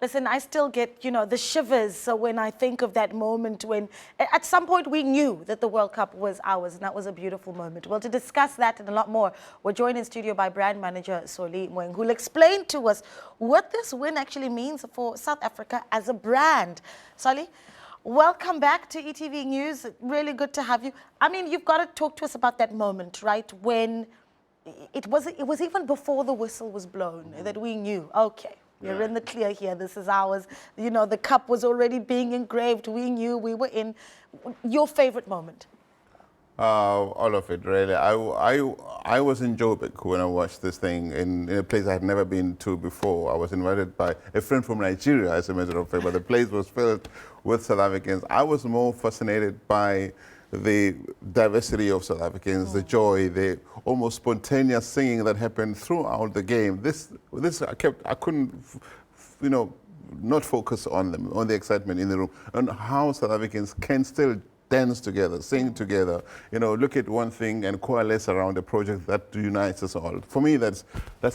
Listen, I still get, the shivers so when I think of that moment when, at some point, we knew that the World Cup was ours, and that was a beautiful moment. Well, to discuss that and a lot more, we're joined in studio by brand manager Soli Mweng, who'll explain to us what this win actually means for South Africa as a brand. Soli, welcome back to ETV News. Really good to have you. I mean, you've got to talk to us about that moment, right, when it was even before the whistle was blown that we knew, okay, we're in the clear here. This is ours. The cup was already being engraved. We knew we were in. Your favorite moment? All of it, really. I was in Joburg when I watched this thing in a place I had never been to before. I was invited by a friend from Nigeria, as a matter of fact, but the place was filled with South Africans. I was more fascinated by the diversity of South Africans, the joy, the almost spontaneous singing that happened throughout the game. I couldn't, not focus on them, on the excitement in the room, and how South Africans can still dance together, sing together, look at one thing and coalesce around a project that unites us all. For me, that's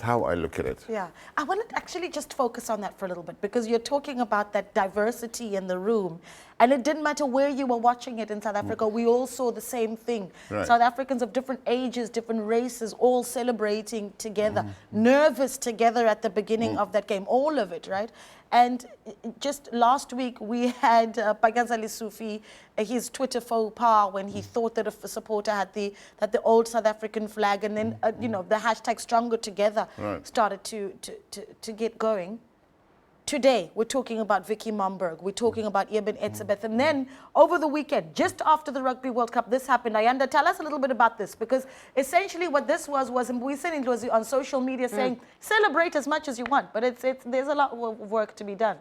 how I look at it. Yeah, I want to actually just focus on that for a little bit, because you're talking about that diversity in the room, and it didn't matter where you were watching it in South Africa, we all saw the same thing. Right. South Africans of different ages, different races, all celebrating together, nervous together at the beginning of that game, all of it, right? And just last week, we had Paganzali Sufi, his Twitter faux pas when he thought that a supporter had the old South African flag, and then the hashtag Stronger Together started to get going. Today, we're talking about Vicky Momberg, we're talking about Eben Etzebeth, and then over the weekend, just after the Rugby World Cup, this happened. Ayanda, tell us a little bit about this, because essentially what this was Mbuyiseni Ndlozi on social media saying, celebrate as much as you want, but there's a lot of work to be done.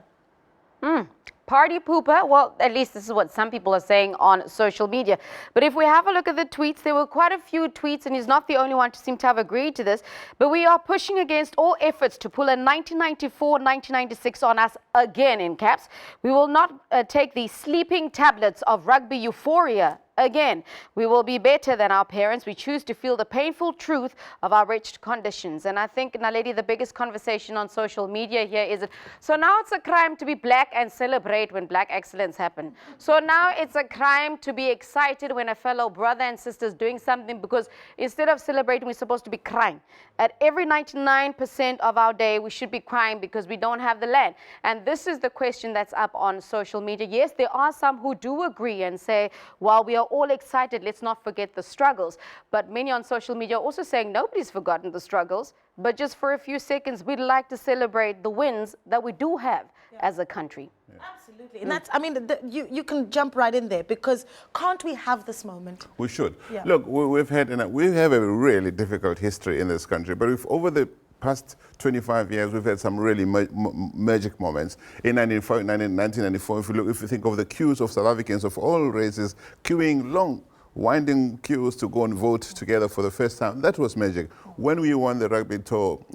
Party pooper, well, at least this is what some people are saying on social media. But if we have a look at the tweets, there were quite a few tweets, and he's not the only one to seem to have agreed to this, but we are pushing against all efforts to pull a 1994-1996 on us again, in caps. We will not take the sleeping tablets of rugby euphoria again. We will be better than our parents. We choose to feel the painful truth of our wretched conditions. And I think, Naledi, the biggest conversation on social media here is, so now it's a crime to be black and celebrate when black excellence happen. So now it's a crime to be excited when a fellow brother and sister is doing something, because instead of celebrating, we're supposed to be crying. At every 99% of our day, we should be crying because we don't have the land. And this is the question that's up on social media. Yes, there are some who do agree and say, while we are all excited, let's not forget the struggles. But many on social media are also saying nobody's forgotten the struggles, but just for a few seconds, we'd like to celebrate the wins that we do have as a country. Absolutely. And that's, I mean, you can jump right in there, because can't we have this moment? We should. Look, we have a really difficult history in this country, but over the past 25 years, we've had some really magic moments. In 1994, if you think of the queues of South Africans of all races, queuing long, winding queues to go and vote together for the first time, that was magic. When we won the rugby tour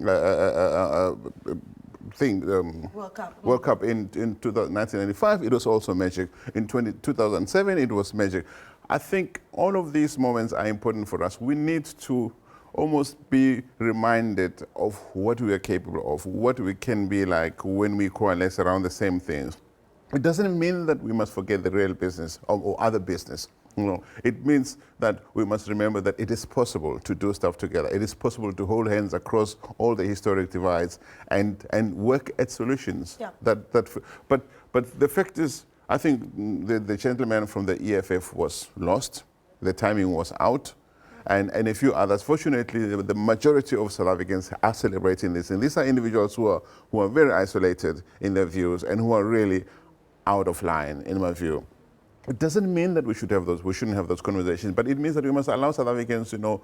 World Cup in 1995, it was also magic. In 2007, it was magic. I think all of these moments are important for us. We need to almost be reminded of what we are capable of, what we can be like when we coalesce around the same things. It doesn't mean that we must forget the real business or other business. It means that we must remember that it is possible to do stuff together. It is possible to hold hands across all the historic divides and work at solutions. Yeah. But the fact is, I think the gentleman from the EFF was lost. The timing was out. And a few others. Fortunately, the majority of South Africans are celebrating this. And these are individuals who are very isolated in their views and who are really out of line, in my view. It doesn't mean that we shouldn't have those conversations, but it means that we must allow South Africans, to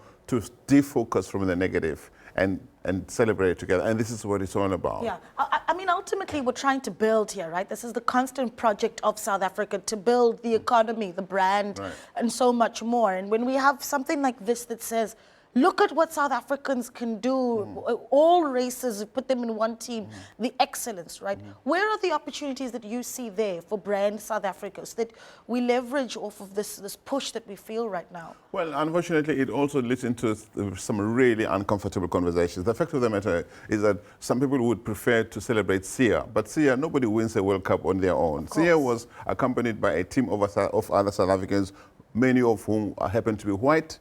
defocus from the negative and celebrate together. And this is what it's all about. Yeah, I mean, ultimately, we're trying to build here, right? This is the constant project of South Africa, to build the economy, the brand, and so much more. And when we have something like this that says, look at what South Africans can do, all races, put them in one team, the excellence, right? Where are the opportunities that you see there for brand South Africa so that we leverage off of this push that we feel right now? Well, unfortunately, it also leads into some really uncomfortable conversations. The fact of the matter is that some people would prefer to celebrate Sia, but Sia, nobody wins a World Cup on their own. Sia was accompanied by a team of other South Africans, many of whom happen to be white,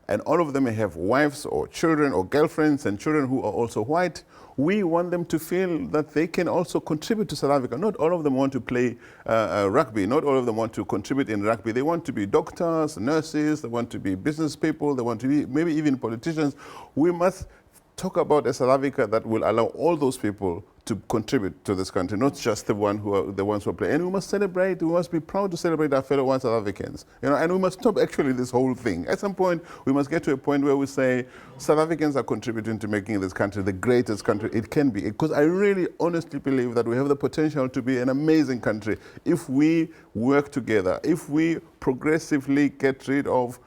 and all of them may have wives or children or girlfriends and children who are also white. We want them to feel that they can also contribute to South Africa. Not all of them want to play rugby. Not all of them want to contribute in rugby. They want to be doctors, nurses, they want to be business people, they want to be maybe even politicians. We must talk about a South Africa that will allow all those people to contribute to this country, not just the ones who are playing. And we must celebrate, we must be proud to celebrate our fellow South Africans. You know, and we must stop actually this whole thing. At some point, we must get to a point where we say, South Africans are contributing to making this country the greatest country it can be. Because I really honestly believe that we have the potential to be an amazing country if we work together, if we progressively get rid of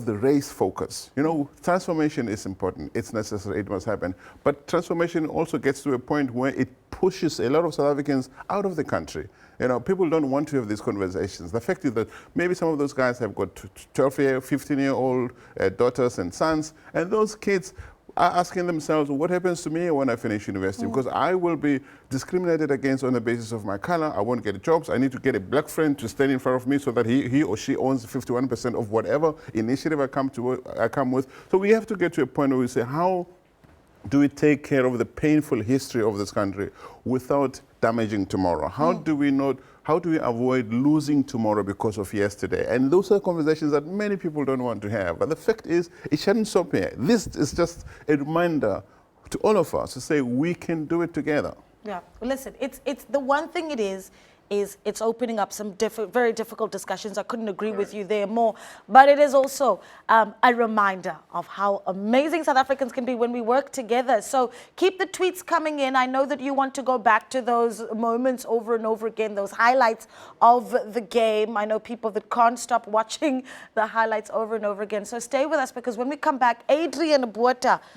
the race focus. You know, transformation is important. It's necessary. It must happen. But transformation also gets to a point where it pushes a lot of South Africans out of the country. You know, people don't want to have these conversations. The fact is that maybe some of those guys have got 12-year, 15-year-old daughters and sons, and those kids are asking themselves, what happens to me when I finish university? Because I will be discriminated against on the basis of my color. I won't get jobs. I need to get a black friend to stand in front of me so that he or she owns 51% of whatever initiative I come with. So we have to get to a point where we say, how do we take care of the painful history of this country without damaging tomorrow? How do we avoid losing tomorrow because of yesterday? And those are conversations that many people don't want to have. But the fact is, it shouldn't stop here. This is just a reminder to all of us to say we can do it together. Yeah, well, listen, it's the one thing it is it's opening up some very difficult discussions. I couldn't agree with you there more. But it is also a reminder of how amazing South Africans can be when we work together. So keep the tweets coming in. I know that you want to go back to those moments over and over again, those highlights of the game. I know people that can't stop watching the highlights over and over again. So stay with us, because when we come back, Adrian Botha